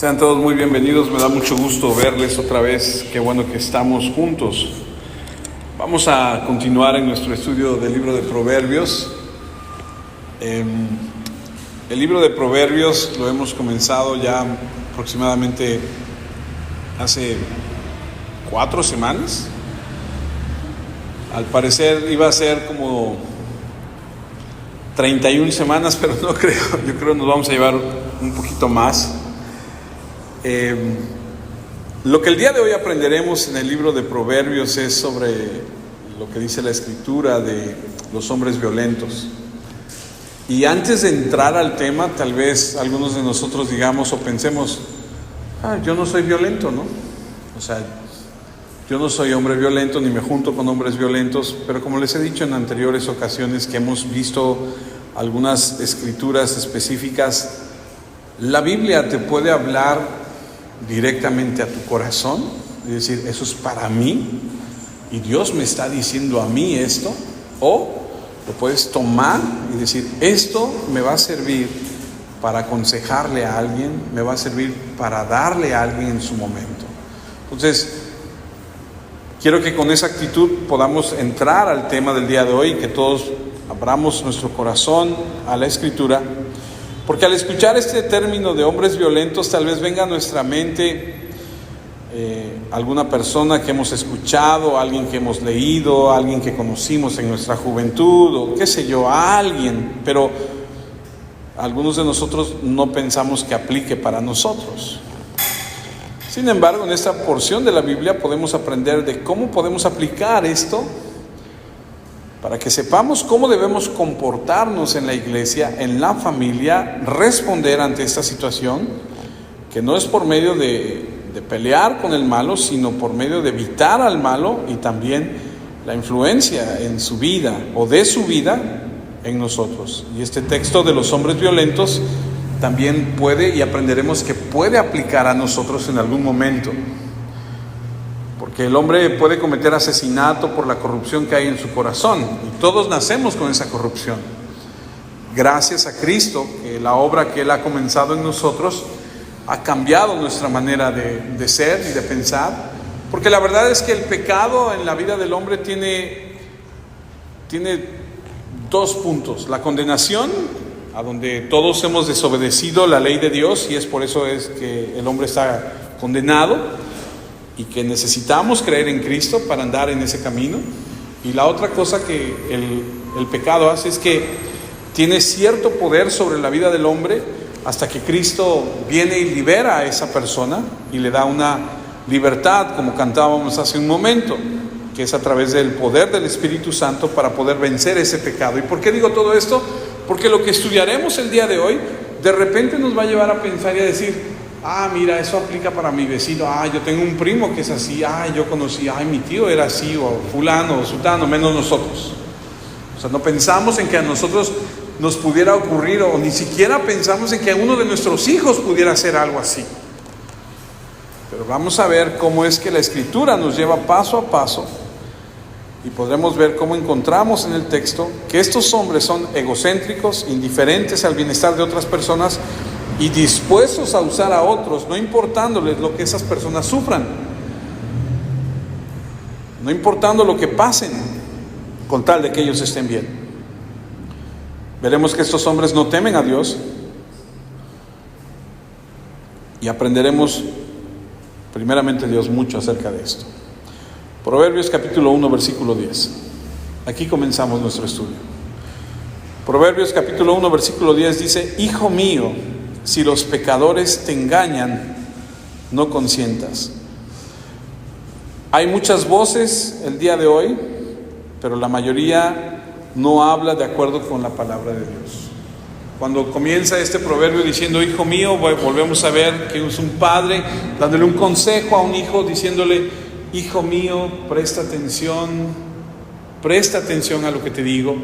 Sean todos muy bienvenidos, me da mucho gusto verles otra vez, qué bueno que estamos juntos. Vamos a continuar en nuestro estudio del libro de Proverbios. El libro de Proverbios lo hemos comenzado ya aproximadamente hace 4 semanas. Al parecer iba a ser como 31 semanas, pero no creo, yo creo que nos vamos a llevar un poquito más. Lo que el día de hoy aprenderemos en el libro de Proverbios es sobre lo que dice la Escritura de los hombres violentos. Y antes de entrar al tema, tal vez algunos de nosotros digamos o pensemos, yo no soy violento, ¿no? O sea, yo no soy hombre violento ni me junto con hombres violentos, pero como les he dicho en anteriores ocasiones que hemos visto algunas escrituras específicas, la Biblia te puede hablar directamente a tu corazón y decir, eso es para mí y Dios me está diciendo a mí esto, o lo puedes tomar y decir, esto me va a servir para aconsejarle a alguien, me va a servir para darle a alguien en su momento. Entonces, quiero que con esa actitud podamos entrar al tema del día de hoy y que todos abramos nuestro corazón a la Escritura. Porque al escuchar este término de hombres violentos, tal vez venga a nuestra mente alguna persona que hemos escuchado, alguien que hemos leído, alguien que conocimos en nuestra juventud, o qué sé yo, a alguien, pero algunos de nosotros no pensamos que aplique para nosotros. Sin embargo, en esta porción de la Biblia podemos aprender de cómo podemos aplicar esto para que sepamos cómo debemos comportarnos en la iglesia, en la familia, responder ante esta situación, que no es por medio de pelear con el malo, sino por medio de evitar al malo y también la influencia en su vida o de su vida en nosotros. Y este texto de los hombres violentos también puede, y aprenderemos que puede aplicar a nosotros en algún momento. Porque el hombre puede cometer asesinato por la corrupción que hay en su corazón, y todos nacemos con esa corrupción. Gracias a Cristo, que la obra que Él ha comenzado en nosotros ha cambiado nuestra manera de ser y de pensar, porque la verdad es que el pecado en la vida del hombre tiene 2 puntos: la condenación, a donde todos hemos desobedecido la ley de Dios, y es por eso es que el hombre está condenado, y que necesitamos creer en Cristo para andar en ese camino. Y la otra cosa que el pecado hace es que tiene cierto poder sobre la vida del hombre hasta que Cristo viene y libera a esa persona y le da una libertad, como cantábamos hace un momento, que es a través del poder del Espíritu Santo para poder vencer ese pecado. ¿Y por qué digo todo esto? Porque lo que estudiaremos el día de hoy de repente nos va a llevar a pensar y a decir, mira, eso aplica para mi vecino, yo tengo un primo que es así, yo conocí, mi tío era así, o fulano, o sultano, menos nosotros. O sea, no pensamos en que a nosotros nos pudiera ocurrir, o ni siquiera pensamos en que a uno de nuestros hijos pudiera hacer algo así. Pero vamos a ver cómo es que la Escritura nos lleva paso a paso, y podremos ver cómo encontramos en el texto que estos hombres son egocéntricos, indiferentes al bienestar de otras personas, y dispuestos a usar a otros, no importándoles lo que esas personas sufran, no importando lo que pasen, con tal de que ellos estén bien. Veremos que estos hombres no temen a Dios, y aprenderemos primeramente Dios mucho acerca de esto. Proverbios capítulo 1, versículo 10. Aquí comenzamos nuestro estudio. Proverbios capítulo 1, versículo 10 dice: Hijo mío, si los pecadores te engañan, no consientas. Hay muchas voces el día de hoy, pero la mayoría no habla de acuerdo con la palabra de Dios. Cuando comienza este proverbio diciendo hijo mío, volvemos a ver que es un padre dándole un consejo a un hijo, diciéndole: hijo mío, presta atención a lo que te digo,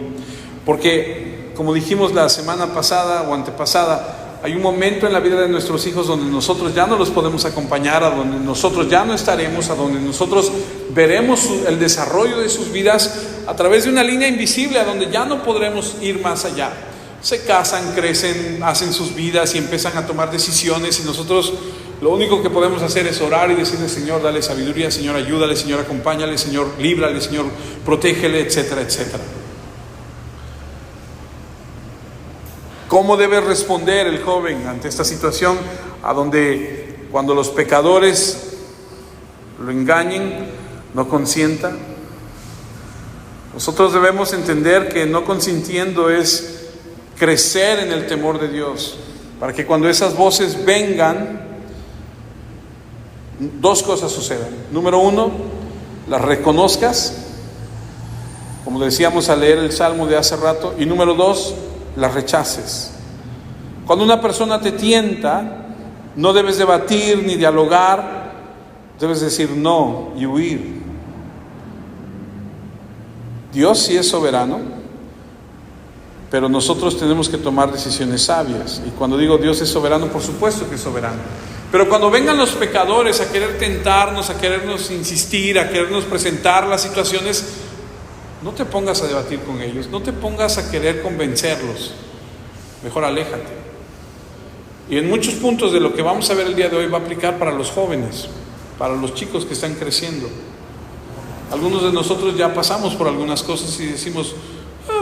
porque como dijimos la semana pasada o antepasada, hay un momento en la vida de nuestros hijos donde nosotros ya no los podemos acompañar, a donde nosotros ya no estaremos, a donde nosotros veremos el desarrollo de sus vidas a través de una línea invisible, a donde ya no podremos ir más allá. Se casan, crecen, hacen sus vidas y empiezan a tomar decisiones, y nosotros Lo único que podemos hacer es orar y decirle: Señor, dale sabiduría, Señor, ayúdale, Señor, acompáñale, Señor, líbrale, Señor, protégele, etcétera, etcétera. ¿Cómo debe responder el joven ante esta situación a donde cuando los pecadores lo engañen, no consienta? Nosotros debemos entender que no consintiendo es crecer en el temor de Dios, para que cuando esas voces vengan, dos cosas sucedan. Número uno, las reconozcas, como decíamos al leer el Salmo de hace rato. Y número dos, las rechaces. Cuando una persona te tienta, no debes debatir ni dialogar, debes decir no y huir. Dios sí es soberano, pero nosotros tenemos que tomar decisiones sabias. Y cuando digo Dios es soberano, por supuesto que es soberano. Pero cuando vengan los pecadores a querer tentarnos, a querernos insistir, a querernos presentar las situaciones, no te pongas a debatir con ellos, no te pongas a querer convencerlos. Mejor aléjate. Y en muchos puntos de lo que vamos a ver el día de hoy va a aplicar para los jóvenes, para los chicos que están creciendo. Algunos de nosotros ya pasamos por algunas cosas y decimos: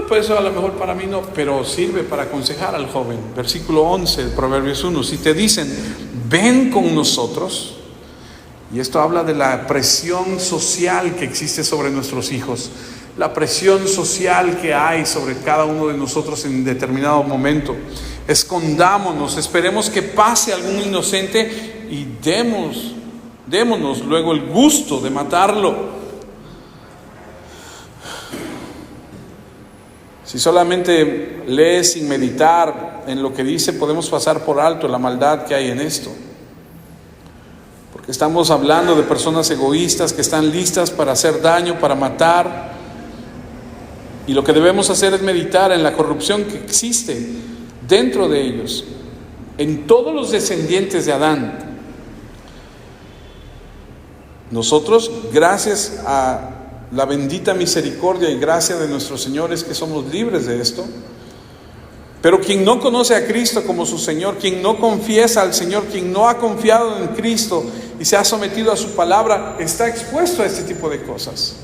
pues eso a lo mejor para mí no, pero sirve para aconsejar al joven. Versículo 11 de Proverbios 1. Si te dicen: ven con nosotros, y esto habla de la presión social que existe sobre nuestros hijos, la presión social que hay sobre cada uno de nosotros en determinado momento. Escondámonos, esperemos que pase algún inocente y démonos luego el gusto de matarlo. Si solamente lees sin meditar en lo que dice, podemos pasar por alto la maldad que hay en esto. Porque estamos hablando de personas egoístas que están listas para hacer daño, para matar. Y lo que debemos hacer es meditar en la corrupción que existe dentro de ellos, en todos los descendientes de Adán. Nosotros, gracias a la bendita misericordia y gracia de nuestro Señor, es que somos libres de esto. Pero quien no conoce a Cristo como su Señor, quien no confiesa al Señor, quien no ha confiado en Cristo y se ha sometido a su palabra, está expuesto a este tipo de cosas.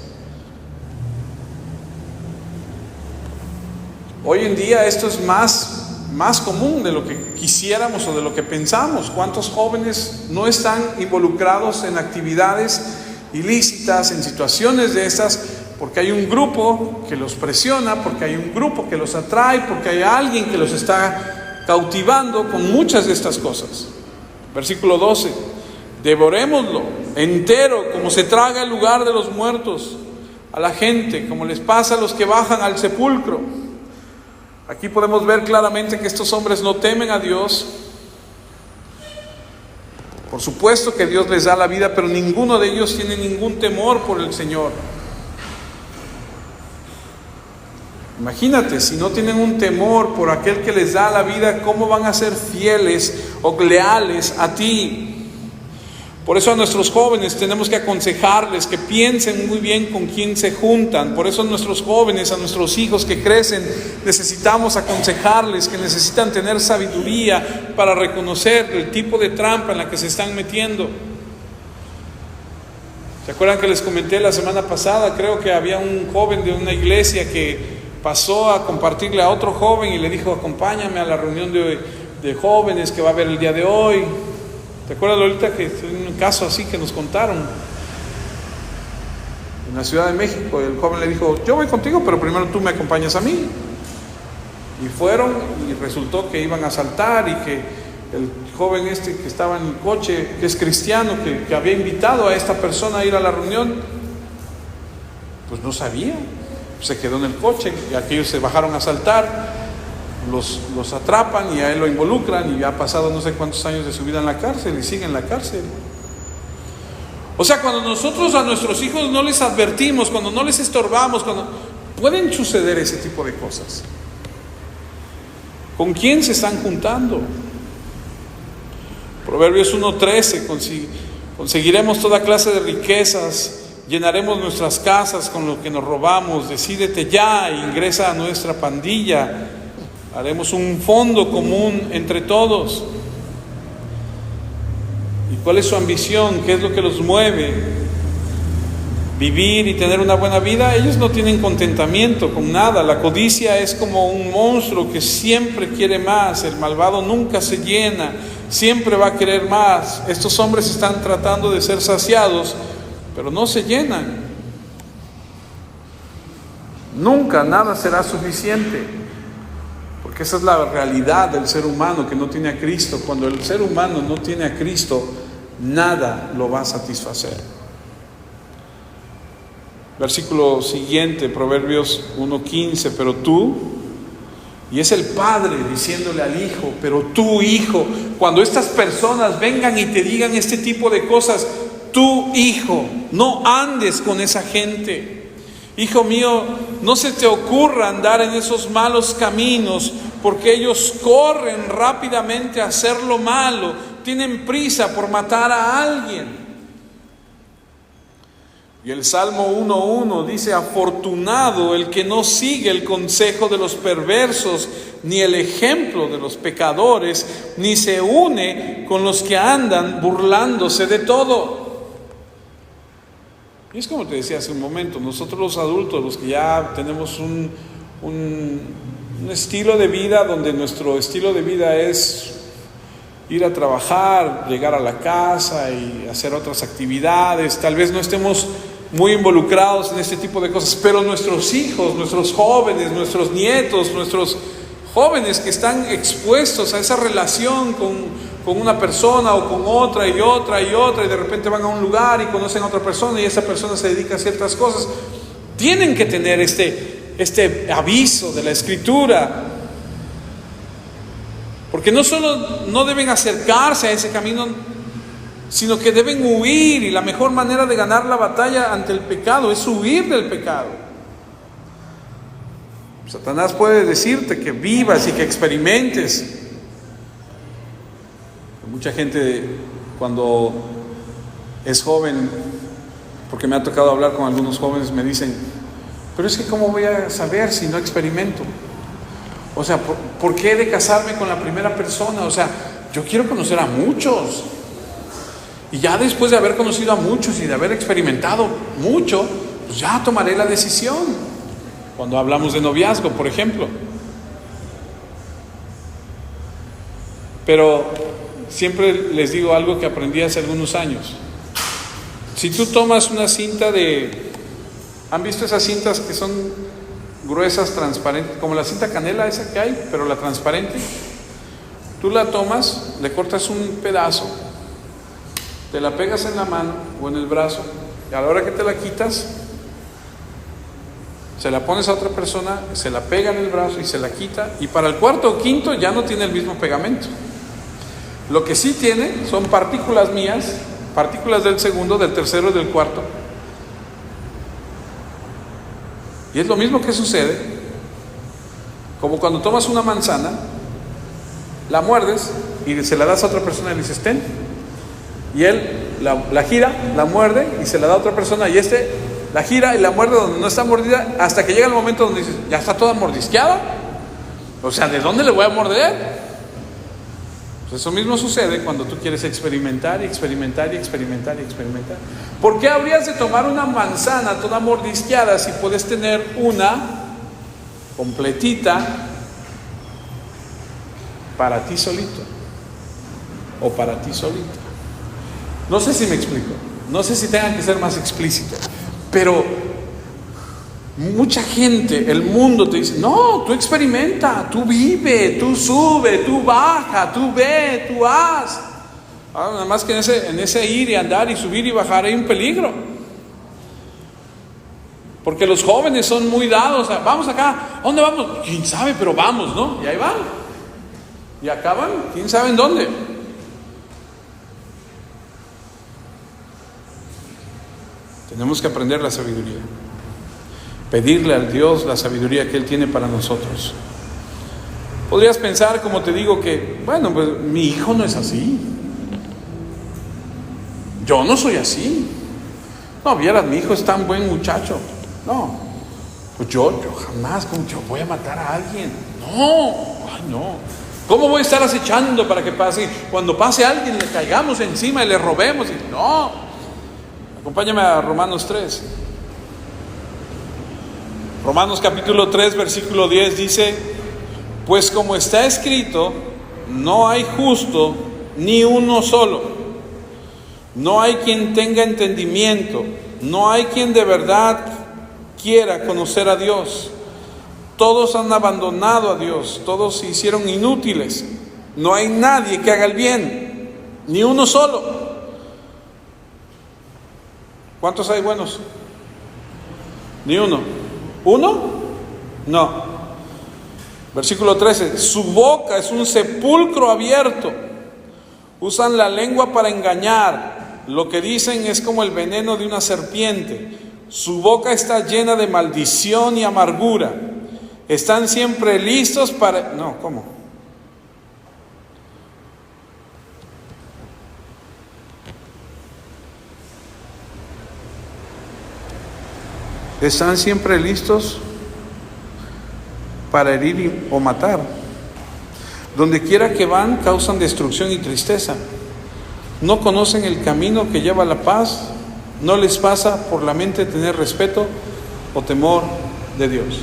Hoy en día esto es más común de lo que quisiéramos o de lo que pensamos. ¿Cuántos jóvenes no están involucrados en actividades ilícitas, en situaciones de estas, porque hay un grupo que los presiona, porque hay un grupo que los atrae, porque hay alguien que los está cautivando con muchas de estas cosas? Versículo 12: devorémoslo entero, como se traga el lugar de los muertos a la gente, como les pasa a los que bajan al sepulcro. Aquí podemos ver claramente que estos hombres no temen a Dios. Por supuesto que Dios les da la vida, pero ninguno de ellos tiene ningún temor por el Señor. Imagínate, si no tienen un temor por aquel que les da la vida, ¿cómo van a ser fieles o leales a ti? Por eso a nuestros jóvenes tenemos que aconsejarles que piensen muy bien con quién se juntan. Por eso a nuestros jóvenes, a nuestros hijos que crecen, necesitamos aconsejarles que necesitan tener sabiduría para reconocer el tipo de trampa en la que se están metiendo. ¿Se acuerdan que les comenté la semana pasada? Creo que había un joven de una iglesia que pasó a compartirle a otro joven y le dijo: acompáñame a la reunión de jóvenes que va a haber el día de hoy. ¿Te acuerdas ahorita que un caso así que nos contaron en la Ciudad de México? El joven le dijo: yo voy contigo, pero primero tú me acompañas a mí. Y fueron, y resultó que iban a asaltar, y que el joven este que estaba en el coche, que es cristiano, que había invitado a esta persona a ir a la reunión, pues no sabía, se quedó en el coche, y aquellos se bajaron a asaltar. Los atrapan y a él lo involucran, y ya ha pasado no sé cuántos años de su vida en la cárcel y sigue en la cárcel. O sea, cuando nosotros a nuestros hijos no les advertimos, cuando no les estorbamos, cuando pueden suceder ese tipo de cosas. ¿Con quién se están juntando? Proverbios 1:13: conseguiremos toda clase de riquezas, llenaremos nuestras casas con lo que nos robamos. Decídete ya e ingresa a nuestra pandilla. Haremos un fondo común entre todos. ¿Y cuál es su ambición? ¿Qué es lo que los mueve? Vivir y tener una buena vida. Ellos no tienen contentamiento con nada. La codicia es como un monstruo que siempre quiere más. El malvado nunca se llena, siempre va a querer más. Estos hombres están tratando de ser saciados, pero no se llenan. Nunca nada será suficiente, porque esa es la realidad del ser humano que no tiene a Cristo. Cuando el ser humano no tiene a Cristo, nada lo va a satisfacer. Versículo siguiente, Proverbios 1:15, pero tú, y es el padre diciéndole al hijo, pero tú, hijo, cuando estas personas vengan y te digan este tipo de cosas, tú, hijo, no andes con esa gente. Hijo mío, no se te ocurra andar en esos malos caminos, porque ellos corren rápidamente a hacer lo malo, tienen prisa por matar a alguien. Y el Salmo 1:1 dice: afortunado el que no sigue el consejo de los perversos, ni el ejemplo de los pecadores, ni se une con los que andan burlándose de todo. Y es como te decía hace un momento, nosotros los adultos, los que ya tenemos un estilo de vida donde nuestro estilo de vida es ir a trabajar, llegar a la casa y hacer otras actividades, tal vez no estemos muy involucrados en este tipo de cosas, pero nuestros hijos, nuestros jóvenes, nuestros nietos, nuestros jóvenes que están expuestos a esa relación con una persona o con otra y otra y otra, y de repente van a un lugar y conocen a otra persona y esa persona se dedica a ciertas cosas, tienen que tener este aviso de la Escritura, porque no solo no deben acercarse a ese camino, sino que deben huir, y la mejor manera de ganar la batalla ante el pecado es huir del pecado. Satanás puede decirte que vivas y que experimentes. Mucha gente cuando es joven, porque me ha tocado hablar con algunos jóvenes, me dicen: pero es que ¿cómo voy a saber si no experimento? O sea, ¿por qué he de casarme con la primera persona? O sea, yo quiero conocer a muchos. Y ya después de haber conocido a muchos y de haber experimentado mucho, pues ya tomaré la decisión. Cuando hablamos de noviazgo, por ejemplo. Pero siempre les digo algo que aprendí hace algunos años. Si tú tomas una cinta ¿han visto esas cintas que son gruesas, transparentes, como la cinta canela esa que hay, pero la transparente? Tú la tomas, le cortas un pedazo, te la pegas en la mano o en el brazo, y a la hora que te la quitas, se la pones a otra persona, se la pega en el brazo y se la quita, y para el cuarto o quinto ya no tiene el mismo pegamento. Lo que sí tiene son partículas mías, partículas del segundo, del tercero y del cuarto. Y es lo mismo que sucede como cuando tomas una manzana, la muerdes y se la das a otra persona y le dices: ten. Y él la gira, la muerde y se la da a otra persona, y la gira y la muerde donde no está mordida, hasta que llega el momento donde dices: ya está toda mordisqueada. O sea, ¿de dónde le voy a morder? Pues eso mismo sucede cuando tú quieres experimentar y experimentar y experimentar y experimentar. ¿Por qué habrías de tomar una manzana toda mordisqueada si puedes tener una completita para ti solito o para ti solita? No sé si me explico, no sé si tengan que ser más explícito, pero mucha gente, el mundo te dice: no, tú experimenta, tú vive, tú sube, tú baja, tú ve, tú haz. Nada más que en ese ir y andar y subir y bajar hay un peligro, porque los jóvenes son muy dados a: vamos acá, ¿dónde vamos? ¿Quién sabe? Pero vamos, ¿no? Y ahí van, y acaban, ¿quién sabe en dónde? Tenemos que aprender la sabiduría, pedirle al Dios la sabiduría que Él tiene para nosotros. Podrías pensar, como te digo, que bueno, pues mi hijo no es así, yo no soy así. No, vieras, mi hijo es tan buen muchacho. No, pues yo jamás, como yo voy a matar a alguien. No, ay no. ¿Cómo voy a estar acechando para que pase? Cuando pase alguien le caigamos encima y le robemos. No. Acompáñame a Romanos 3. Romanos capítulo 3, versículo 10 dice: pues como está escrito, no hay justo ni uno solo. No hay quien tenga entendimiento. No hay quien de verdad quiera conocer a Dios. Todos han abandonado a Dios. Todos se hicieron inútiles. No hay nadie que haga el bien. Ni uno solo. ¿Cuántos hay buenos? Ni uno. ¿Uno? No. Versículo 13. Su boca es un sepulcro abierto. Usan la lengua para engañar. Lo que dicen es como el veneno de una serpiente. Su boca está llena de maldición y amargura. Están siempre listos para... No, ¿cómo? Están siempre listos para herir o matar. Donde quiera que van, causan destrucción y tristeza. No conocen el camino que lleva a la paz. No les pasa por la mente tener respeto o temor de Dios.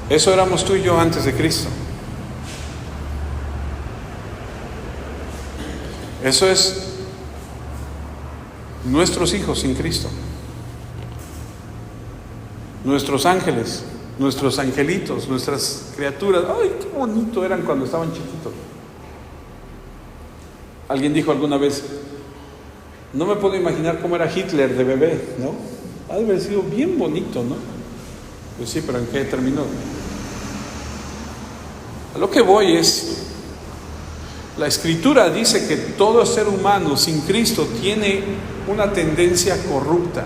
Eso éramos tú y yo antes de Cristo. Eso es nuestros hijos sin Cristo. Nuestros ángeles, nuestros angelitos, nuestras criaturas. ¡Ay, qué bonito eran cuando estaban chiquitos! Alguien dijo alguna vez: no me puedo imaginar cómo era Hitler de bebé, ¿no? Ha de haber sido bien bonito, ¿no? Pues sí, pero ¿en qué terminó? A lo que voy es, la Escritura dice que todo ser humano sin Cristo tiene una tendencia corrupta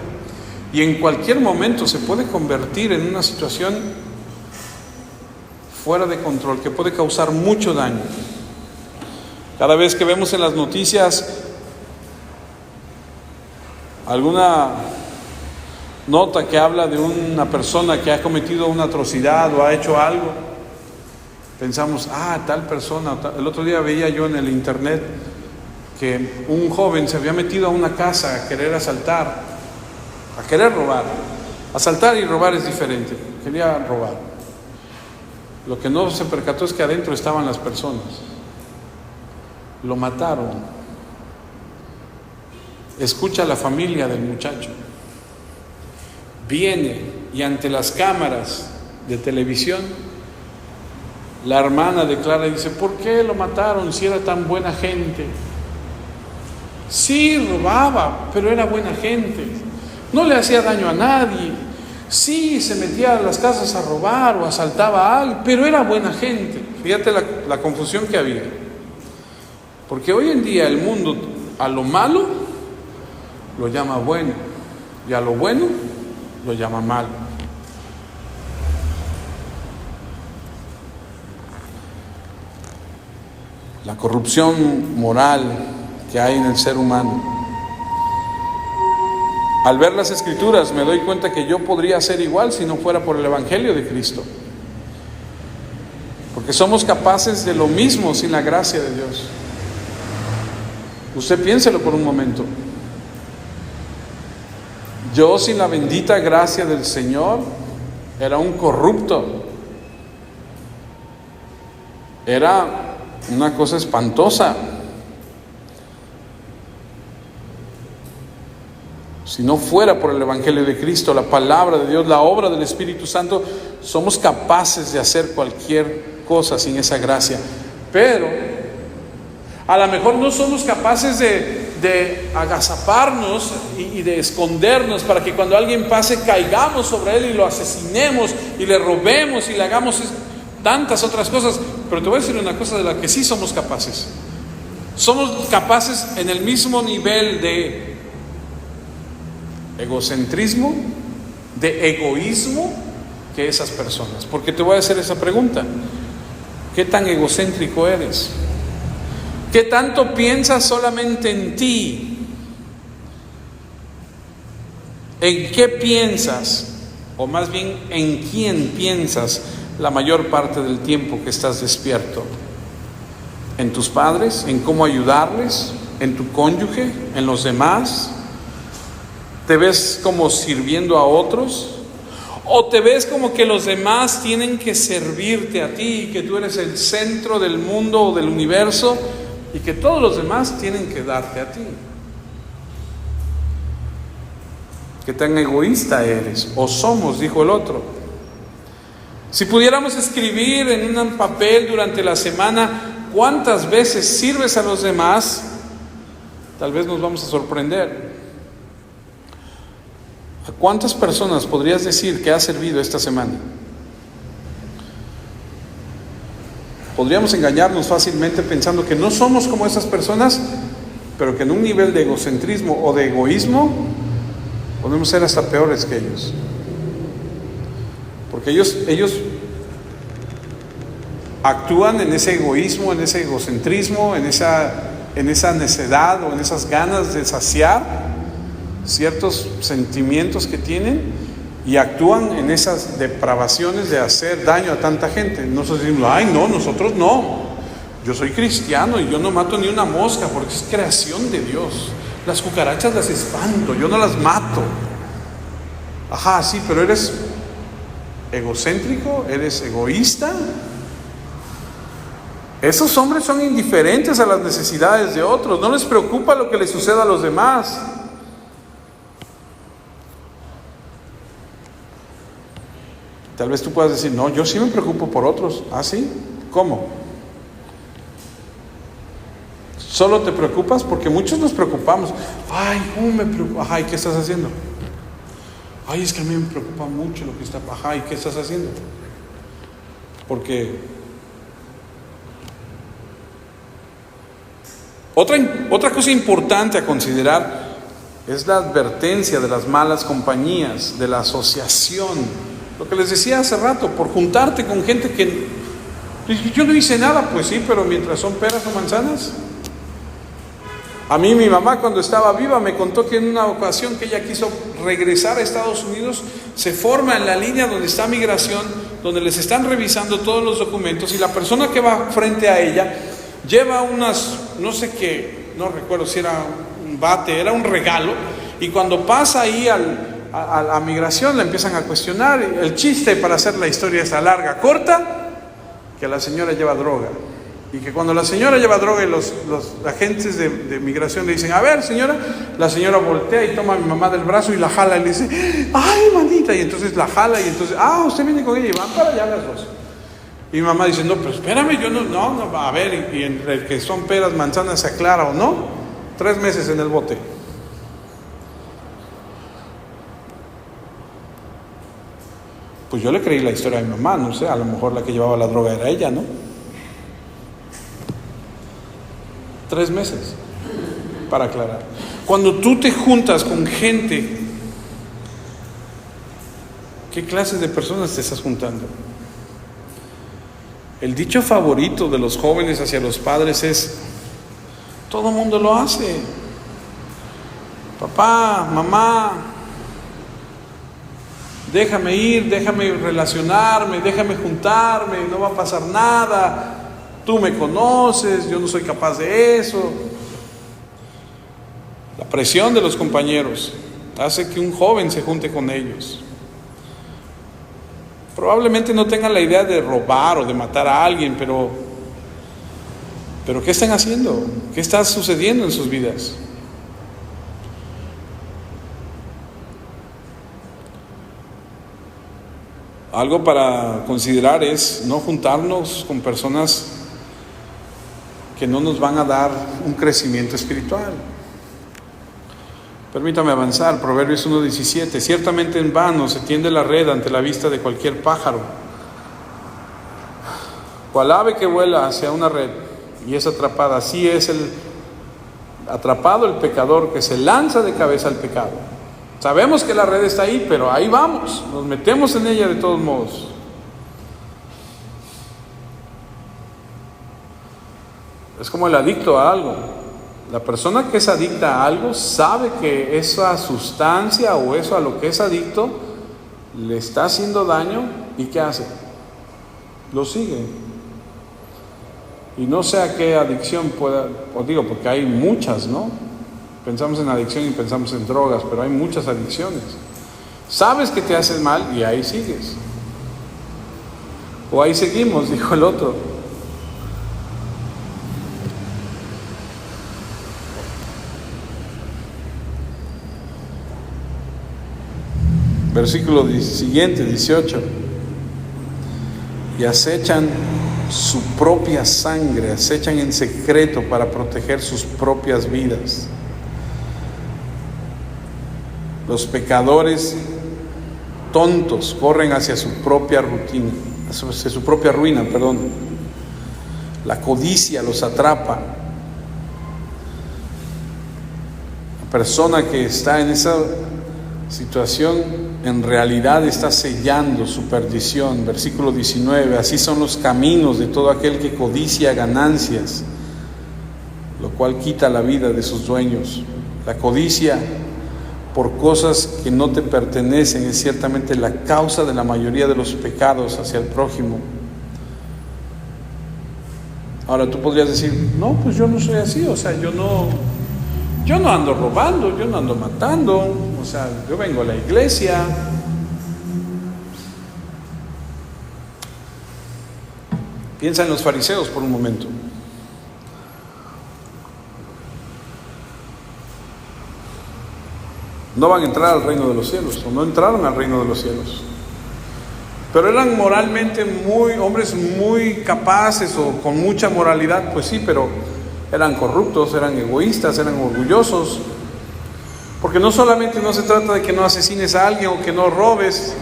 y en cualquier momento se puede convertir en una situación fuera de control que puede causar mucho daño. Cada vez que vemos en las noticias alguna nota que habla de una persona que ha cometido una atrocidad o ha hecho algo, pensamos, tal persona. El otro día veía yo en el internet que un joven se había metido a una casa a querer asaltar, a querer robar. Asaltar y robar es diferente. Quería robar. Lo que no se percató es que adentro estaban las personas. Lo mataron. Escucha a la familia del muchacho. Viene y ante las cámaras de televisión, la hermana declara y dice: ¿por qué lo mataron si era tan buena gente? Sí, robaba, pero era buena gente. No le hacía daño a nadie. Sí, se metía a las casas a robar o asaltaba a alguien, pero era buena gente. Fíjate la confusión que había. Porque hoy en día el mundo a lo malo lo llama bueno y a lo bueno lo llama malo. La corrupción moral que hay en el ser humano. Al ver las Escrituras me doy cuenta que yo podría ser igual si no fuera por el Evangelio de Cristo. Porque somos capaces de lo mismo sin la gracia de Dios. Usted piénselo por un momento. Yo sin la bendita gracia del Señor era un corrupto. Era una cosa espantosa. Si no fuera por el Evangelio de Cristo, la palabra de Dios, la obra del Espíritu Santo, somos capaces de hacer cualquier cosa sin esa gracia. Pero a lo mejor no somos capaces de agazaparnos y de escondernos para que cuando alguien pase caigamos sobre él y lo asesinemos y le robemos y le hagamos tantas otras cosas. Pero te voy a decir una cosa de la que sí somos capaces. Somos capaces en el mismo nivel de egocentrismo, de egoísmo que esas personas. Porque te voy a hacer esa pregunta: ¿qué tan egocéntrico eres? ¿Qué tanto piensas solamente en ti? ¿En qué piensas? O más bien, ¿en quién piensas la mayor parte del tiempo que estás despierto? ¿En tus padres? ¿En cómo ayudarles? ¿En tu cónyuge? ¿En los demás? ¿Te ves como sirviendo a otros? ¿O te ves como que los demás tienen que servirte a ti y que tú eres el centro del mundo o del universo y que todos los demás tienen que darte a ti? ¿Qué tan egoísta eres? ¿O somos?, dijo el otro. Si pudiéramos escribir en un papel durante la semana cuántas veces sirves a los demás, tal vez nos vamos a sorprender. ¿A cuántas personas podrías decir que has servido esta semana? Podríamos engañarnos fácilmente pensando que no somos como esas personas, pero que en un nivel de egocentrismo o de egoísmo podemos ser hasta peores que ellos. Porque ellos actúan en ese egoísmo, en ese egocentrismo, en esa necedad o en esas ganas de saciar ciertos sentimientos que tienen, y actúan en esas depravaciones de hacer daño a tanta gente. Nosotros decimos, ay no, nosotros no, yo soy cristiano y yo no mato ni una mosca porque es creación de Dios. Las cucarachas las espanto, yo no las mato. Ajá, sí, pero eres egocéntrico, eres egoísta. Esos hombres son indiferentes a las necesidades de otros, no les preocupa lo que les suceda a los demás. Tal vez tú puedas decir, no, yo sí me preocupo por otros. ¿Ah, sí? ¿Cómo? ¿Solo te preocupas? Porque muchos nos preocupamos. Ay, ¿cómo me preocupa? Ajá, ¿y qué estás haciendo? Ay, es que a mí me preocupa mucho lo que está. Ajá, ¿y qué estás haciendo? Porque otra cosa importante a considerar es la advertencia de las malas compañías, de la asociación. Lo que les decía hace rato, por juntarte con gente que yo no hice nada. Pues sí, pero mientras son peras o manzanas. A mí mi mamá, cuando estaba viva, me contó que en una ocasión que ella quiso regresar a Estados Unidos, se forma en la línea donde está migración, donde les están revisando todos los documentos, y la persona que va frente a ella lleva unas, no sé qué, no recuerdo si era un bate, era un regalo, y cuando pasa ahí a la migración la empiezan a cuestionar. El chiste, para hacer la historia esta larga, corta, que la señora lleva droga, y que cuando la señora lleva droga y los agentes de migración le dicen, a ver señora, la señora voltea y toma a mi mamá del brazo y la jala y le dice, ay manita, y entonces la jala y entonces, usted viene con ella y van para allá las dos. Y mi mamá dice, no, pero espérame, yo no, a ver, y entre el que son peras, manzanas se aclara o no, 3 meses en el bote. Pues yo le creí la historia a mi mamá, no sé, a lo mejor la que llevaba la droga era ella, ¿no? 3 meses para aclarar. Cuando tú te juntas con gente, ¿qué clase de personas te estás juntando? El dicho favorito de los jóvenes hacia los padres es, todo mundo lo hace. Papá, mamá, déjame ir, déjame relacionarme, déjame juntarme, no va a pasar nada. Tú me conoces, yo no soy capaz de eso. La presión de los compañeros hace que un joven se junte con ellos. Probablemente no tengan la idea de robar o de matar a alguien, pero ¿qué están haciendo? ¿Qué está sucediendo en sus vidas? Algo para considerar es no juntarnos con personas que no nos van a dar un crecimiento espiritual. Permítame avanzar. Proverbios 1:17. Ciertamente en vano se tiende la red ante la vista de cualquier pájaro. Cual ave que vuela hacia una red y es atrapada, así es atrapado el pecador que se lanza de cabeza al pecado. Sabemos que la red está ahí, pero ahí vamos, nos metemos en ella de todos modos. Es como el adicto a algo. La persona que es adicta a algo sabe que esa sustancia o eso a lo que es adicto le está haciendo daño, ¿y qué hace? lo sigue. Y no sé a qué adicción pueda, os digo, porque hay muchas, ¿no? Pensamos en adicción y pensamos en drogas, pero hay muchas adicciones. Sabes que te haces mal y ahí sigues. O ahí seguimos, dijo el otro. Versículo siguiente, 18. Y acechan su propia sangre, acechan en secreto para proteger sus propias vidas. Los pecadores tontos corren hacia su propia rutina, hacia su propia ruina, perdón. La codicia los atrapa. La persona que está en esa situación en realidad está sellando su perdición. Versículo 19, así son los caminos de todo aquel que codicia ganancias, lo cual quita la vida de sus dueños. La codicia por cosas que no te pertenecen es ciertamente la causa de la mayoría de los pecados hacia el prójimo. Ahora tú podrías decir, no, pues yo no soy así, o sea, yo no ando robando, yo no ando matando, o sea, yo vengo a la iglesia. Piensa en los fariseos por un momento. No van a entrar al reino de los cielos, o no entraron al reino de los cielos. Pero eran moralmente hombres muy capaces o con mucha moralidad, pues sí, pero eran corruptos, eran egoístas, eran orgullosos. Porque no solamente no se trata de que no asesines a alguien o que no robes,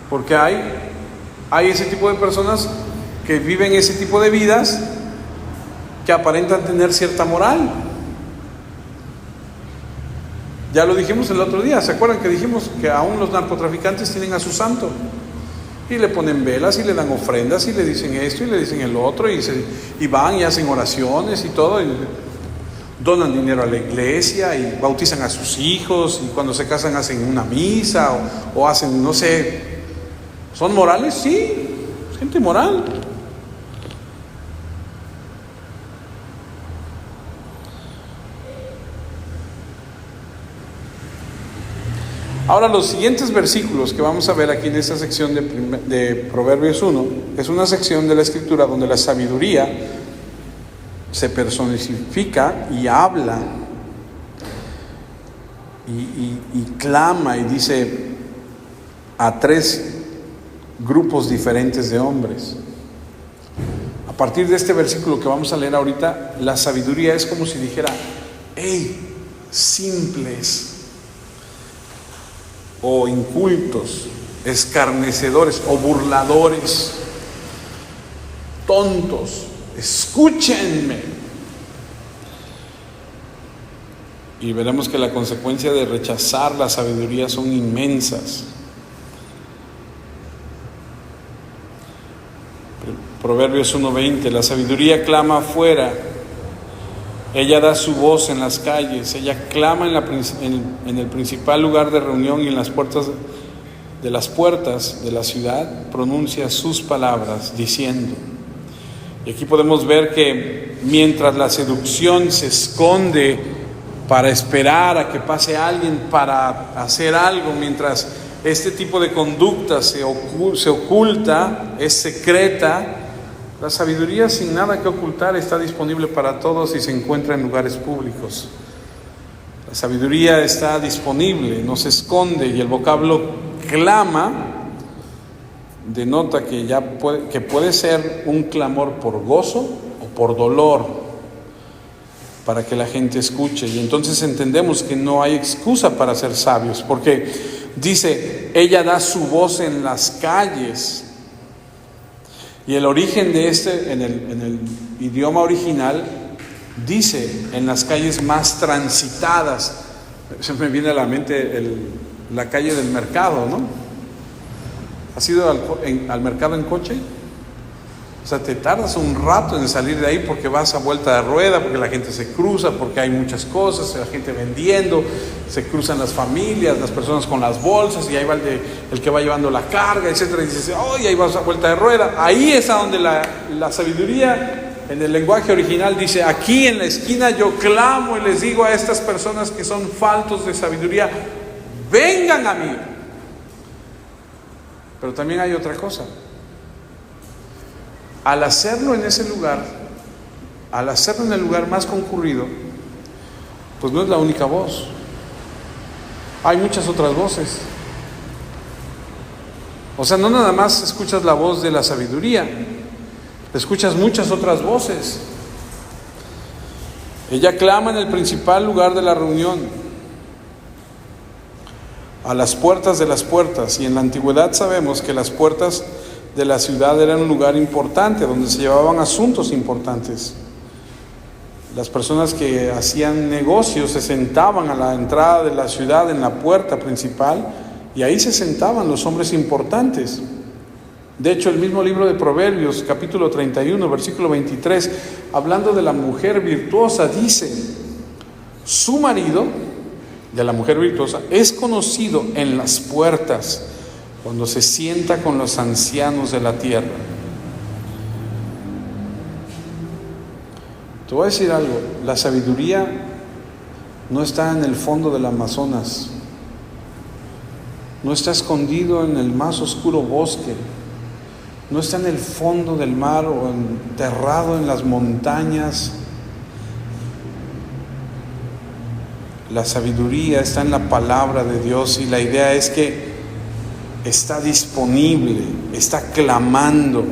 porque hay ese tipo de personas que viven ese tipo de vidas que aparentan tener cierta moral. Ya lo dijimos el otro día, ¿se acuerdan que dijimos que aún los narcotraficantes tienen a su santo? Y le ponen velas y le dan ofrendas y le dicen esto y le dicen el otro y van y hacen oraciones y todo, y donan dinero a la iglesia y bautizan a sus hijos, y cuando se casan hacen una misa o hacen, no sé. ¿Son morales? Sí, es gente moral. Ahora, los siguientes versículos que vamos a ver aquí en esta sección de Proverbios 1, es una sección de la Escritura donde la sabiduría se personifica y habla y clama y dice a tres grupos diferentes de hombres. A partir de este versículo que vamos a leer ahorita, la sabiduría es como si dijera: hey, simples o incultos, escarnecedores o burladores, tontos, escúchenme. Y veremos que la consecuencia de rechazar la sabiduría son inmensas. Proverbios 1:20, la sabiduría clama afuera, ella da su voz en las calles, ella clama en el principal lugar de reunión y en las puertas de la ciudad, pronuncia sus palabras diciendo. Y aquí podemos ver que mientras la seducción se esconde para esperar a que pase alguien para hacer algo, mientras este tipo de conducta se oculta, es secreta, la sabiduría sin nada que ocultar está disponible para todos y se encuentra en lugares públicos. La sabiduría está disponible, no se esconde, y el vocablo clama denota que puede ser un clamor por gozo o por dolor para que la gente escuche. Y entonces entendemos que no hay excusa para ser sabios, porque dice, ella da su voz en las calles. Y el origen de en el idioma original dice en las calles más transitadas. Se me viene a la mente la calle del mercado, ¿no? ¿Has ido al mercado en coche? O sea, te tardas un rato en salir de ahí porque vas a vuelta de rueda, porque la gente se cruza, porque hay muchas cosas, la gente vendiendo, se cruzan las familias, las personas con las bolsas, y ahí va el que va llevando la carga, etcétera, y dices, y ahí vas a vuelta de rueda. Ahí es a donde la sabiduría, en el lenguaje original, dice: aquí en la esquina yo clamo y les digo a estas personas que son faltos de sabiduría, vengan a mí. Pero también hay otra cosa. Al hacerlo en ese lugar, al hacerlo en el lugar más concurrido, pues no es la única voz. Hay muchas otras voces. O sea, no nada más escuchas la voz de la sabiduría, escuchas muchas otras voces. Ella clama en el principal lugar de la reunión, a las puertas de las puertas. Y en la antigüedad sabemos que las puertas de la ciudad eran un lugar importante, donde se llevaban asuntos importantes. Las personas que hacían negocios se sentaban a la entrada de la ciudad, en la puerta principal, y ahí se sentaban los hombres importantes. De hecho, el mismo libro de Proverbios, capítulo 31, versículo 23, hablando de la mujer virtuosa, dice: su marido, de la mujer virtuosa, es conocido en las puertas, cuando se sienta con los ancianos de la tierra. Te voy a decir algo: la sabiduría no está en el fondo del Amazonas, no está escondido en el más oscuro bosque, no está en el fondo del mar o enterrado en las montañas. La sabiduría está en la palabra de Dios, y la idea es que está disponible, está clamando.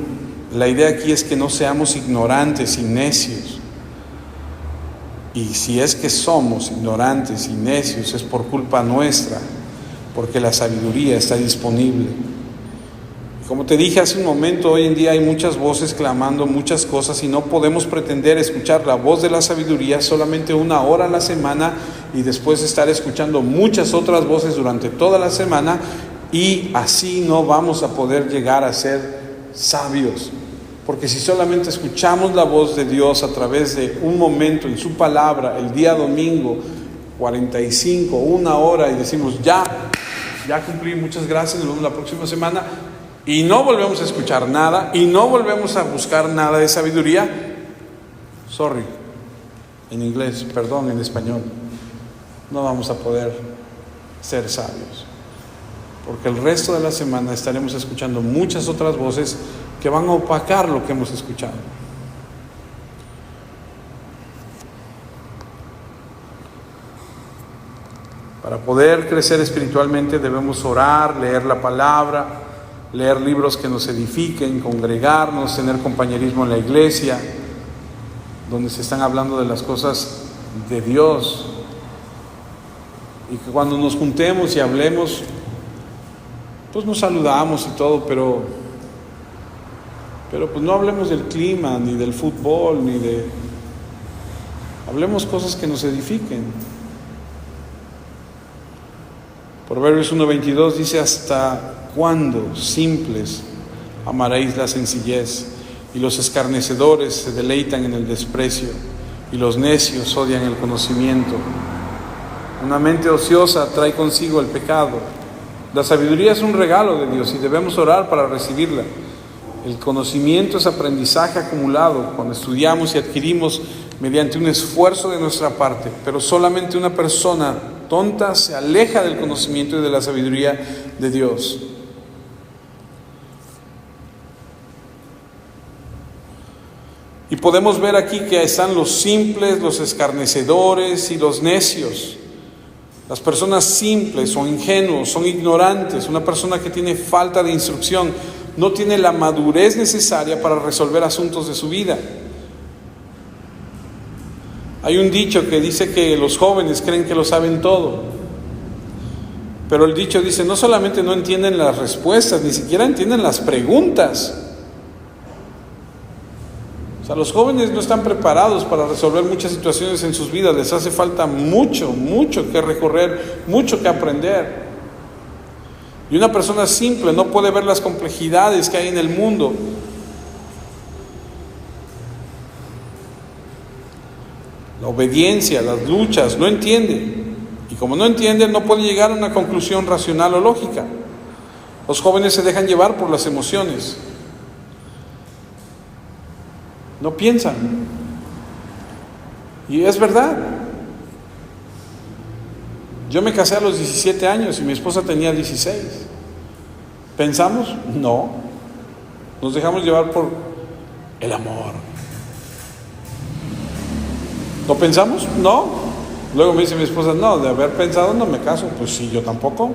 La idea aquí es que no seamos ignorantes y necios. Y si es que somos ignorantes y necios, es por culpa nuestra, porque la sabiduría está disponible. Como te dije hace un momento, hoy en día hay muchas voces clamando muchas cosas, y no podemos pretender escuchar la voz de la sabiduría solamente 1 hora a la semana y después estar escuchando muchas otras voces durante toda la semana, y así no vamos a poder llegar a ser sabios. Porque si solamente escuchamos la voz de Dios a través de un momento en su palabra, el día domingo, 45, 1 hora, y decimos ya cumplí, muchas gracias, nos vemos la próxima semana, y no volvemos a escuchar nada, y no volvemos a buscar nada de sabiduría, sorry, en inglés, perdón, en español, no vamos a poder ser sabios. Porque el resto de la semana estaremos escuchando muchas otras voces que van a opacar lo que hemos escuchado. Para poder crecer espiritualmente debemos orar, leer la palabra, leer libros que nos edifiquen, congregarnos, tener compañerismo en la iglesia, donde se están hablando de las cosas de Dios. Y que cuando nos juntemos y hablemos, pues nos saludamos y todo, pero pues no hablemos del clima, ni del fútbol, hablemos cosas que nos edifiquen. Proverbios 1:22 dice: ¿hasta cuándo, simples, amaréis la sencillez? Y los escarnecedores se deleitan en el desprecio, y los necios odian el conocimiento. Una mente ociosa trae consigo el pecado. La sabiduría es un regalo de Dios y debemos orar para recibirla. El conocimiento es aprendizaje acumulado cuando estudiamos y adquirimos mediante un esfuerzo de nuestra parte, pero solamente una persona tonta se aleja del conocimiento y de la sabiduría de Dios. Y podemos ver aquí que están los simples, los escarnecedores y los necios. Las personas simples son ingenuos, son ignorantes. Una persona que tiene falta de instrucción no tiene la madurez necesaria para resolver asuntos de su vida. Hay un dicho que dice que los jóvenes creen que lo saben todo. Pero el dicho dice, no solamente no entienden las respuestas, ni siquiera entienden las preguntas. O sea, los jóvenes no están preparados para resolver muchas situaciones en sus vidas. Les hace falta mucho que recorrer, mucho que aprender. Y una persona simple no puede ver las complejidades que hay en el mundo. la obediencia, las luchas, no entiende. Y como no entiende, no puede llegar a una conclusión racional o lógica. Los jóvenes se dejan llevar por las emociones. No piensan. Y es verdad. Yo me casé a los 17 años y mi esposa tenía 16. ¿Pensamos? No. Nos dejamos llevar por el amor. ¿Lo pensamos? No. Luego me dice mi esposa, no, de haber pensado no me caso. Pues sí, yo tampoco.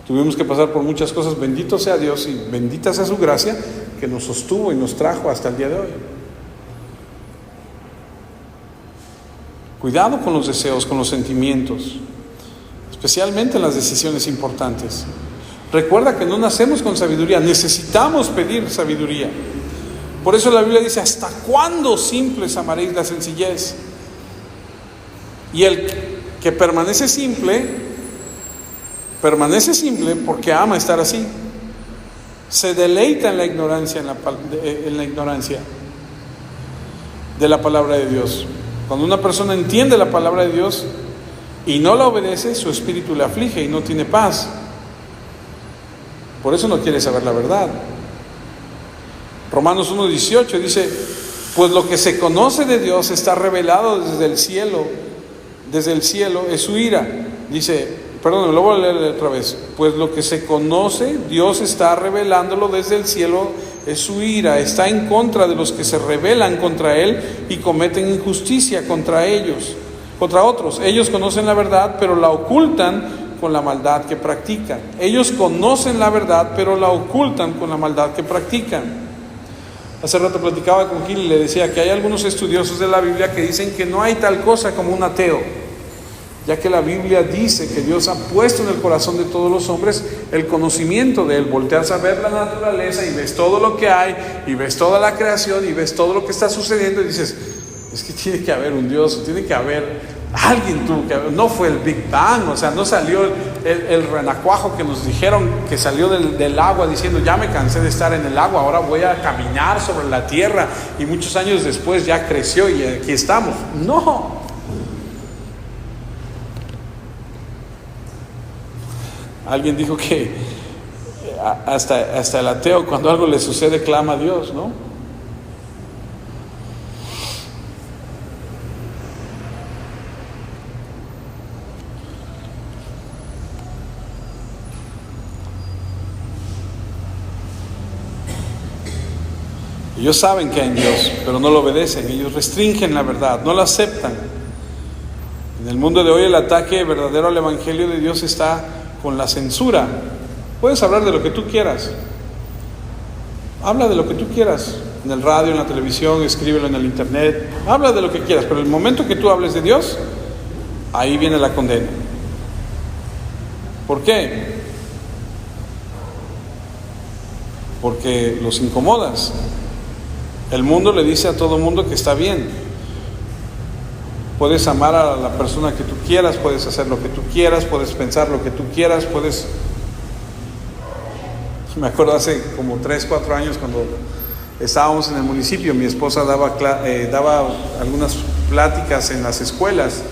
Tuvimos que pasar por muchas cosas. Bendito sea Dios y bendita sea su gracia que nos sostuvo y nos trajo hasta el día de hoy. Cuidado con los deseos, con los sentimientos, especialmente en las decisiones importantes. Recuerda que no nacemos con sabiduría, necesitamos pedir sabiduría. Por eso la Biblia dice, ¿hasta cuándo simples amaréis la sencillez? Y el que permanece simple porque ama estar así. Se deleita en la ignorancia, en la ignorancia de la palabra de Dios. Cuando una persona entiende la palabra de Dios y no la obedece, su espíritu le aflige y no tiene paz. Por eso no quiere saber la verdad. Romanos 1:18 dice, pues lo que se conoce de Dios está revelado desde el cielo es su ira. Dice, perdón, lo voy a leer otra vez. Pues lo que se conoce, Dios está revelándolo desde el cielo, es su ira. Está en contra de los que se rebelan contra Él y cometen injusticia contra otros. Ellos conocen la verdad, pero la ocultan con la maldad que practican. Ellos conocen la verdad, pero la ocultan con la maldad que practican. Hace rato platicaba con Gil y le decía que hay algunos estudiosos de la Biblia que dicen que no hay tal cosa como un ateo, ya que la Biblia dice que Dios ha puesto en el corazón de todos los hombres el conocimiento de Él. Volteas a ver la naturaleza y ves todo lo que hay, y ves toda la creación, y ves todo lo que está sucediendo, y dices, es que tiene que haber un Dios, tiene que haber alguien, no fue el Big Bang, o sea, no salió el renacuajo que nos dijeron que salió del agua diciendo, ya me cansé de estar en el agua, ahora voy a caminar sobre la tierra, y muchos años después ya creció y aquí estamos. No. Alguien dijo que hasta el ateo, cuando algo le sucede, clama a Dios, ¿no? Ellos saben que hay Dios, pero no lo obedecen. Ellos restringen la verdad, no la aceptan. En el mundo de hoy el ataque verdadero al Evangelio de Dios está con la censura. Puedes hablar de lo que tú quieras. Habla de lo que tú quieras. En el radio, en la televisión, escríbelo en el internet. Habla de lo que quieras, pero el momento que tú hables de Dios, ahí viene la condena. ¿Por qué? Porque los incomodas. El mundo le dice a todo mundo que está bien. Puedes amar a la persona que tú quieras, puedes hacer lo que tú quieras, puedes pensar lo que tú quieras, Me acuerdo hace como 3, 4 años cuando estábamos en el municipio, mi esposa daba algunas pláticas en las escuelas,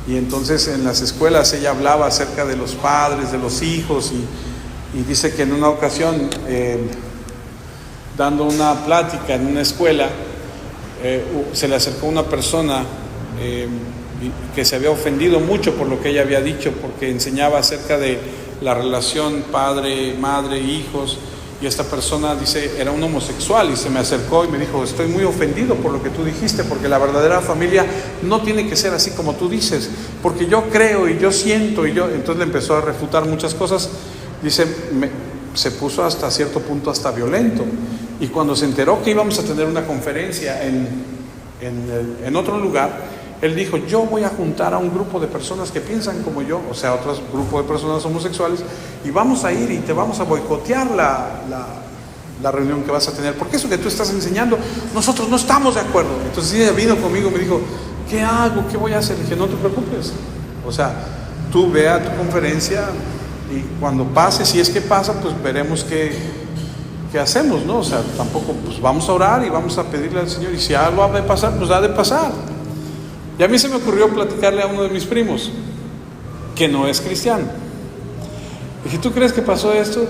y entonces en las escuelas ella hablaba acerca de los padres, de los hijos, y dice que en una ocasión, dando una plática en una escuela, se le acercó una persona que se había ofendido mucho por lo que ella había dicho, porque enseñaba acerca de la relación padre, madre, hijos, y esta persona, dice, era un homosexual, y se me acercó y me dijo, estoy muy ofendido por lo que tú dijiste, porque la verdadera familia no tiene que ser así como tú dices, porque yo creo y yo siento, entonces le empezó a refutar muchas cosas. Dice, se puso hasta cierto punto hasta violento, y cuando se enteró que íbamos a tener una conferencia en otro lugar, él dijo, yo voy a juntar a un grupo de personas que piensan como yo, o sea, otro grupo de personas homosexuales, y vamos a ir y te vamos a boicotear la reunión que vas a tener, porque eso que tú estás enseñando, nosotros no estamos de acuerdo. Entonces ella vino conmigo y me dijo, ¿qué hago? ¿Qué voy a hacer? Le dije, no te preocupes, o sea, tú ve a tu conferencia, y cuando pase, si es que pasa, pues veremos qué ¿qué hacemos, no? O sea, tampoco, pues vamos a orar y vamos a pedirle al Señor, y si algo ha de pasar, pues ha de pasar. Y a mí se me ocurrió platicarle a uno de mis primos, que no es cristiano. Dije, ¿tú crees que pasó esto?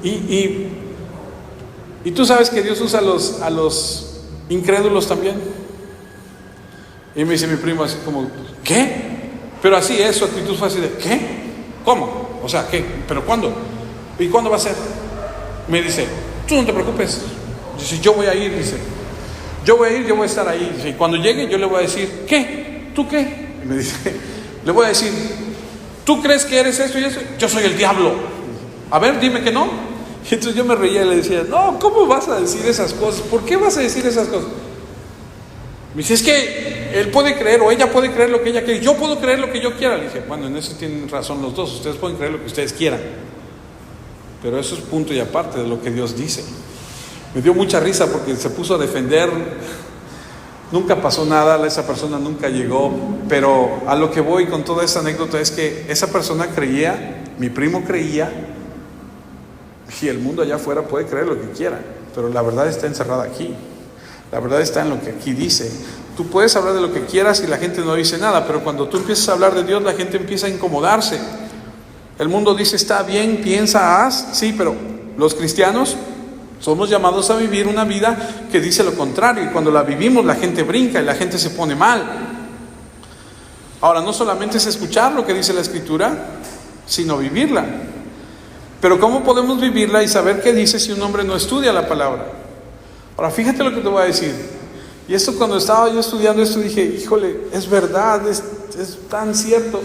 Y tú sabes que Dios usa a los incrédulos también. Y me dice mi primo así como, ¿qué? Pero así es, su actitud fue así de, ¿qué? ¿Cómo? O sea, ¿qué? ¿Pero cuándo? ¿Y cuándo va a ser? Me dice, tú no te preocupes. Dice, yo voy a ir, dice. Yo voy a ir, yo voy a estar ahí. Dice, y cuando llegue yo le voy a decir, ¿qué? ¿Tú qué? Y me dice, le voy a decir, ¿tú crees que eres esto y eso? Yo soy el diablo. A ver, dime que no. Y entonces yo me reía y le decía, no, ¿cómo vas a decir esas cosas? ¿Por qué vas a decir esas cosas? Me dice, es que él puede creer o ella puede creer lo que ella quiere, yo puedo creer lo que yo quiera. Le dije, bueno, en eso tienen razón los dos, ustedes pueden creer lo que ustedes quieran, pero eso es punto y aparte de lo que Dios dice. Me dio mucha risa porque se puso a defender. Nunca pasó nada, esa persona nunca llegó, pero a lo que voy con toda esta anécdota es que esa persona creía, mi primo creía, y el mundo allá afuera puede creer lo que quiera, pero la verdad está encerrada aquí. La verdad está en lo que aquí dice. Tú puedes hablar de lo que quieras y la gente no dice nada, pero cuando tú empiezas a hablar de Dios, la gente empieza a incomodarse. El mundo dice, está bien, piensa, haz, sí, pero los cristianos somos llamados a vivir una vida que dice lo contrario, y cuando la vivimos la gente brinca y la gente se pone mal. Ahora, no solamente es escuchar lo que dice la Escritura, sino vivirla. Pero ¿cómo podemos vivirla y saber qué dice si un hombre no estudia la palabra? Ahora, fíjate lo que te voy a decir. Y esto, cuando estaba yo estudiando esto, dije, híjole, es verdad, es tan cierto.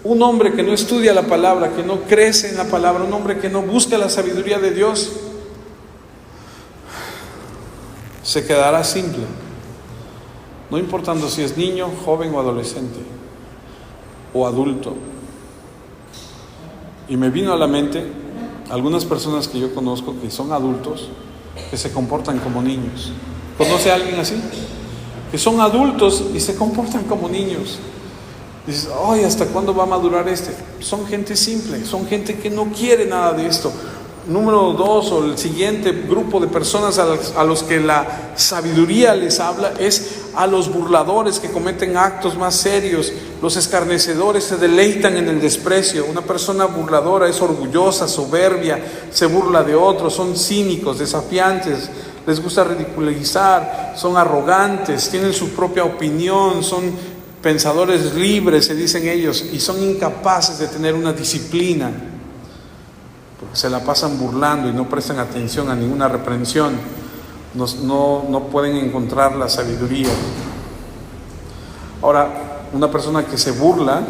Un hombre que no estudia la palabra, que no crece en la palabra, un hombre que no busca la sabiduría de Dios, se quedará simple, no importando si es niño, joven o adolescente o adulto. Y me vino a la mente algunas personas que yo conozco que son adultos, que se comportan como niños. ¿Conoce a alguien así? Que son adultos y se comportan como niños. Dices, ay, ¿hasta cuándo va a madurar este? Son gente simple, son gente que no quiere nada de esto. Número 2, o el siguiente grupo de personas a los que la sabiduría les habla, es a los burladores que cometen actos más serios. Los escarnecedores se deleitan en el desprecio. Una persona burladora es orgullosa, soberbia, se burla de otros, son cínicos, desafiantes, les gusta ridiculizar, son arrogantes, tienen su propia opinión, son pensadores libres, se dicen ellos, y son incapaces de tener una disciplina, porque se la pasan burlando y no prestan atención a ninguna reprensión. No pueden encontrar la sabiduría. Ahora, una persona que se burla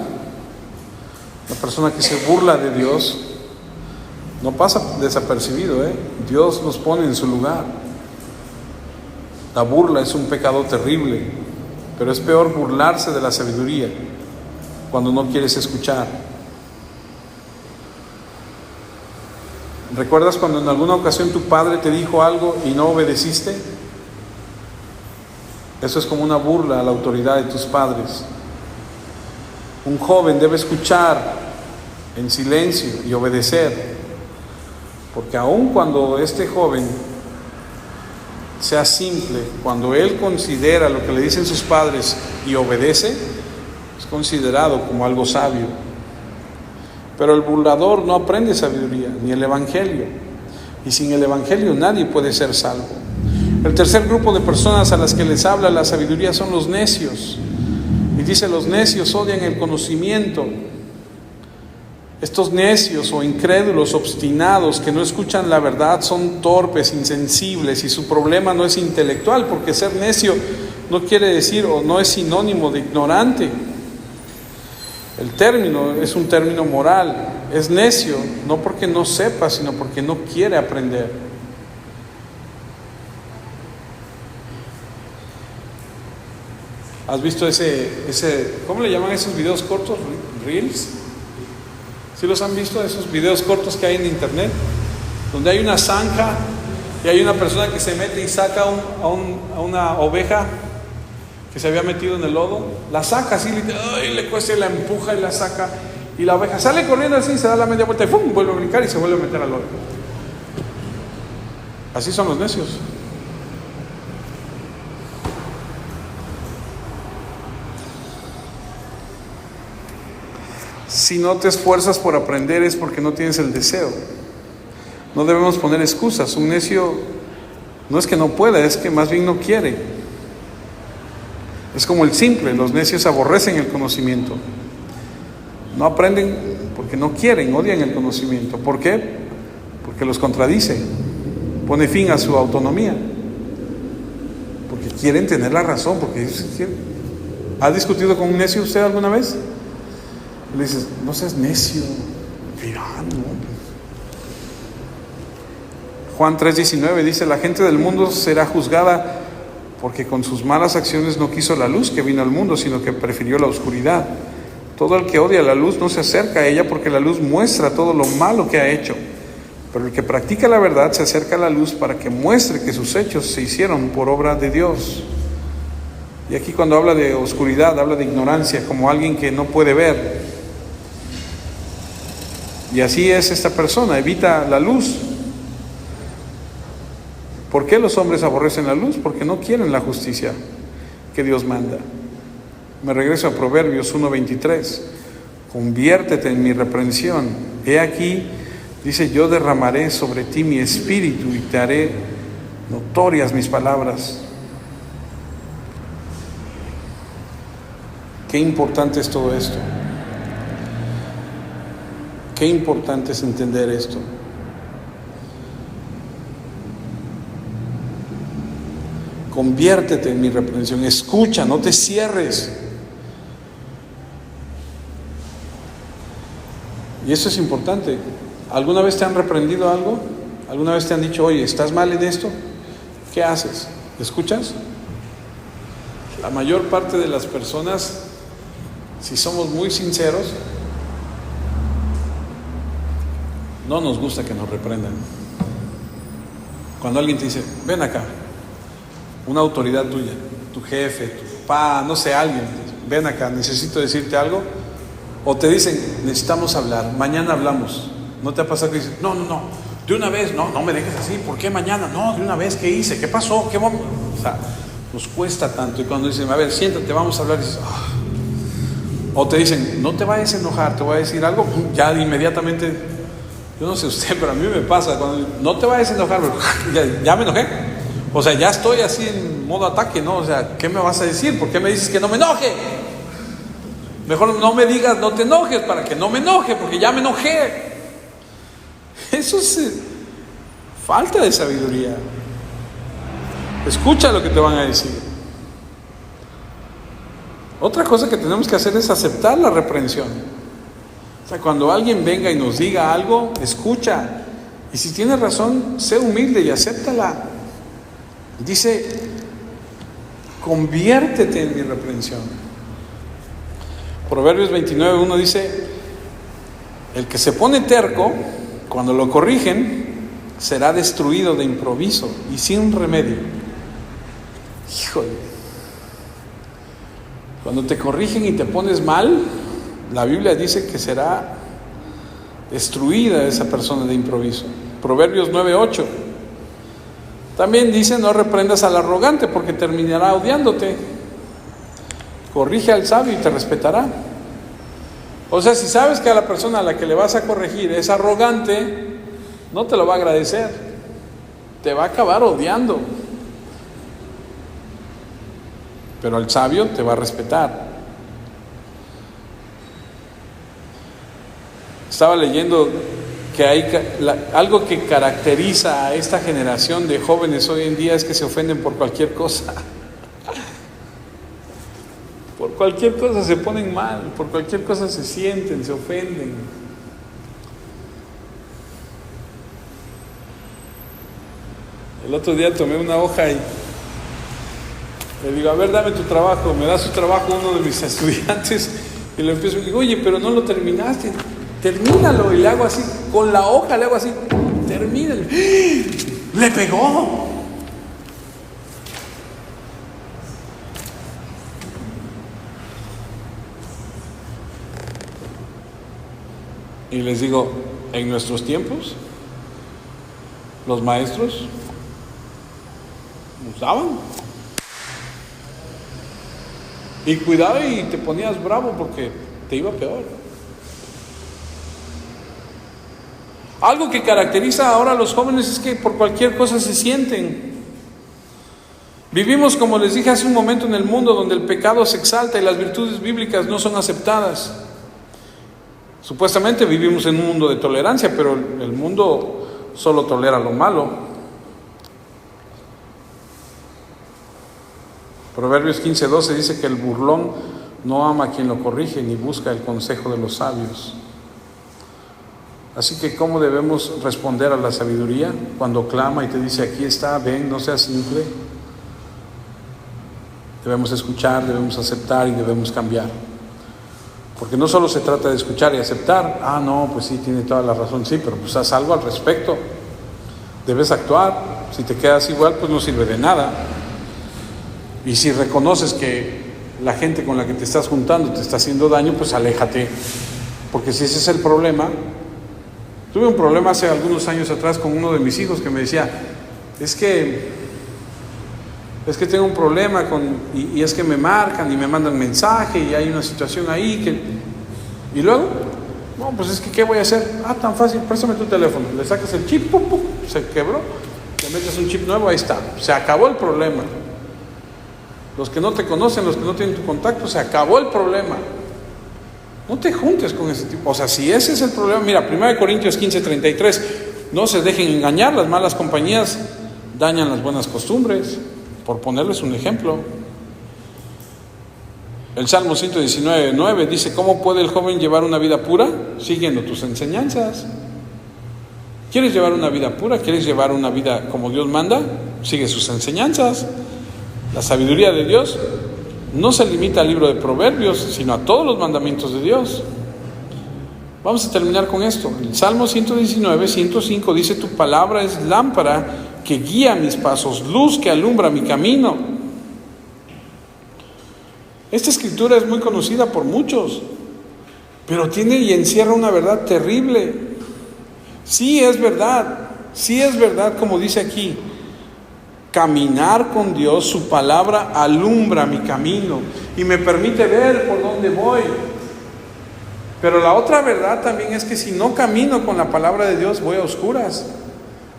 de Dios, no pasa desapercibido, Dios nos pone en su lugar. La burla es un pecado terrible, pero es peor burlarse de la sabiduría cuando no quieres escuchar. ¿Recuerdas cuando en alguna ocasión tu padre te dijo algo y no obedeciste? Eso es como una burla a la autoridad de tus padres. Un joven debe escuchar en silencio y obedecer, porque aun cuando este joven sea simple, cuando él considera lo que le dicen sus padres y obedece, es considerado como algo sabio. Pero el burlador no aprende sabiduría, ni el Evangelio. Y sin el Evangelio nadie puede ser salvo. El tercer grupo de personas a las que les habla la sabiduría son los necios. Y dice, los necios odian el conocimiento. Estos necios o incrédulos, obstinados, que no escuchan la verdad, son torpes, insensibles, y su problema no es intelectual, porque ser necio no quiere decir, o no es sinónimo de ignorante. El término es un término moral. Es necio, no porque no sepa, sino porque no quiere aprender. ¿Has visto ese ¿cómo le llaman esos videos cortos? ¿Reels? ¿Sí los han visto? Esos videos cortos que hay en internet, donde hay una zanja y hay una persona que se mete y saca a una oveja que se había metido en el lodo, la saca así, le cuesta y la empuja y la saca, y la oveja sale corriendo así, se da la media vuelta y ¡pum!, vuelve a brincar y se vuelve a meter al lodo. Así son los necios. Si no te esfuerzas por aprender es porque no tienes el deseo. No debemos poner excusas. Un necio no es que no pueda, es que más bien no quiere. Es como el simple, los necios aborrecen el conocimiento. No aprenden porque no quieren, odian el conocimiento. ¿Por qué? Porque los contradice, pone fin a su autonomía. Porque quieren tener la razón, porque ¿ha discutido con un necio usted alguna vez? Le dices, no seas necio. No. Juan 3:19 dice, la gente del mundo será juzgada porque con sus malas acciones no quiso la luz que vino al mundo, sino que prefirió la oscuridad. Todo el que odia la luz no se acerca a ella porque la luz muestra todo lo malo que ha hecho. Pero el que practica la verdad se acerca a la luz para que muestre que sus hechos se hicieron por obra de Dios. Y aquí cuando habla de oscuridad, habla de ignorancia, como alguien que no puede ver. Y así es esta persona, evita la luz. ¿Por qué los hombres aborrecen la luz? Porque no quieren la justicia que Dios manda. Me regreso a Proverbios 1:23. Conviértete en mi reprensión. He aquí, dice, yo derramaré sobre ti mi espíritu y te haré notorias mis palabras. Qué importante es todo esto. Qué importante es entender esto. Conviértete en mi reprensión. Escucha, no te cierres. Y eso es importante. ¿Alguna vez te han reprendido algo? ¿Alguna vez te han dicho, oye, estás mal en esto? ¿Qué haces? ¿Escuchas? La mayor parte de las personas, si somos muy sinceros, no nos gusta que nos reprendan. Cuando alguien te dice, ven acá, una autoridad tuya, tu jefe, tu papá, no sé, alguien, ven acá, necesito decirte algo. O te dicen, necesitamos hablar, mañana hablamos. ¿No te ha pasado que dices, no, de una vez, no me dejes así, ¿por qué mañana? No, de una vez, ¿qué hice? ¿Qué pasó? ¿Qué vamos? O sea, nos cuesta tanto. Y cuando dicen, a ver, siéntate, vamos a hablar, dices, O te dicen, no te vayas a enojar, te voy a decir algo, ya inmediatamente, yo no sé usted, pero a mí me pasa, cuando no te vayas a enojar, ya me enojé. O sea, ya estoy así en modo ataque, ¿no? O sea, ¿qué me vas a decir? ¿Por qué me dices que no me enoje? Mejor no me digas no te enojes para que no me enoje, porque ya me enojé. Eso es falta de sabiduría. Escucha lo que te van a decir. Otra cosa que tenemos que hacer es aceptar la reprensión. O sea, cuando alguien venga y nos diga algo, escucha. Y si tiene razón, sé humilde y acéptala. Dice, conviértete en mi reprensión. Proverbios 29:1 dice, el que se pone terco, cuando lo corrigen, será destruido de improviso y sin remedio. Híjole. Cuando te corrigen y te pones mal, la Biblia dice que será destruida esa persona de improviso. Proverbios 9:8. También dice, no reprendas al arrogante porque terminará odiándote. Corrige al sabio y te respetará. O sea, si sabes que a la persona a la que le vas a corregir es arrogante, no te lo va a agradecer. Te va a acabar odiando. Pero al sabio te va a respetar. Estaba leyendo que hay algo que caracteriza a esta generación de jóvenes hoy en día es que se ofenden por cualquier cosa. Por cualquier cosa se ponen mal, por cualquier cosa se sienten, se ofenden. El otro día tomé una hoja y le digo, a ver, dame tu trabajo. Me da su trabajo uno de mis estudiantes y le empiezo y digo, oye, pero no lo terminaste. Termínalo. Y le hago así, con la hoja le hago así, termínalo. ¡Le pegó! Y les digo, en nuestros tiempos, los maestros Usaban. Y cuidado y te ponías bravo porque te iba peor. Algo que caracteriza ahora a los jóvenes es que por cualquier cosa se sienten. Vivimos, como les dije hace un momento, en el mundo donde el pecado se exalta y las virtudes bíblicas no son aceptadas. Supuestamente vivimos en un mundo de tolerancia, pero el mundo solo tolera lo malo. Proverbios 15:12 dice que el burlón no ama a quien lo corrige ni busca el consejo de los sabios. Así que, ¿cómo debemos responder a la sabiduría cuando clama y te dice, aquí está, ven, no seas simple? Debemos escuchar, debemos aceptar y debemos cambiar. Porque no solo se trata de escuchar y aceptar. No, pues sí, tiene toda la razón, sí, pero pues haz algo al respecto. Debes actuar. Si te quedas igual, pues no sirve de nada. Y si reconoces que la gente con la que te estás juntando te está haciendo daño, pues aléjate. Porque si ese es el problema... Tuve un problema hace algunos años atrás con uno de mis hijos que me decía, es que tengo un problema y es que me marcan y me mandan mensaje y hay una situación ahí y luego, no, pues es que ¿qué voy a hacer? Tan fácil, préstame tu teléfono, le sacas el chip, ¡pum, pum! Se quebró, le metes un chip nuevo, ahí está, se acabó el problema. Los que no te conocen, los que no tienen tu contacto, se acabó el problema. No te juntes con ese tipo. O sea, si ese es el problema, mira, 1 Corintios 15:33, no se dejen engañar, las malas compañías dañan las buenas costumbres, por ponerles un ejemplo. El Salmo 119:9 dice, ¿cómo puede el joven llevar una vida pura? Siguiendo tus enseñanzas. ¿Quieres llevar una vida pura? ¿Quieres llevar una vida como Dios manda? Sigue sus enseñanzas. La sabiduría de Dios no se limita al libro de Proverbios, sino a todos los mandamientos de Dios. Vamos a terminar con esto. El Salmo 119:105 dice, tu palabra es lámpara que guía mis pasos, luz que alumbra mi camino. Esta escritura es muy conocida por muchos, pero tiene y encierra una verdad terrible. Sí es verdad como dice aquí. Caminar con Dios, su palabra alumbra mi camino y me permite ver por dónde voy. Pero la otra verdad también es que si no camino con la palabra de Dios, voy a oscuras.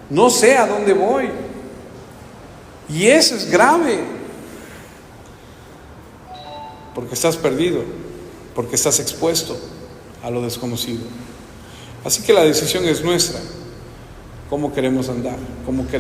No sé a dónde voy. Y eso es grave. Porque estás perdido, porque estás expuesto a lo desconocido. Así que la decisión es nuestra. ¿Cómo queremos andar? ¿Cómo queremos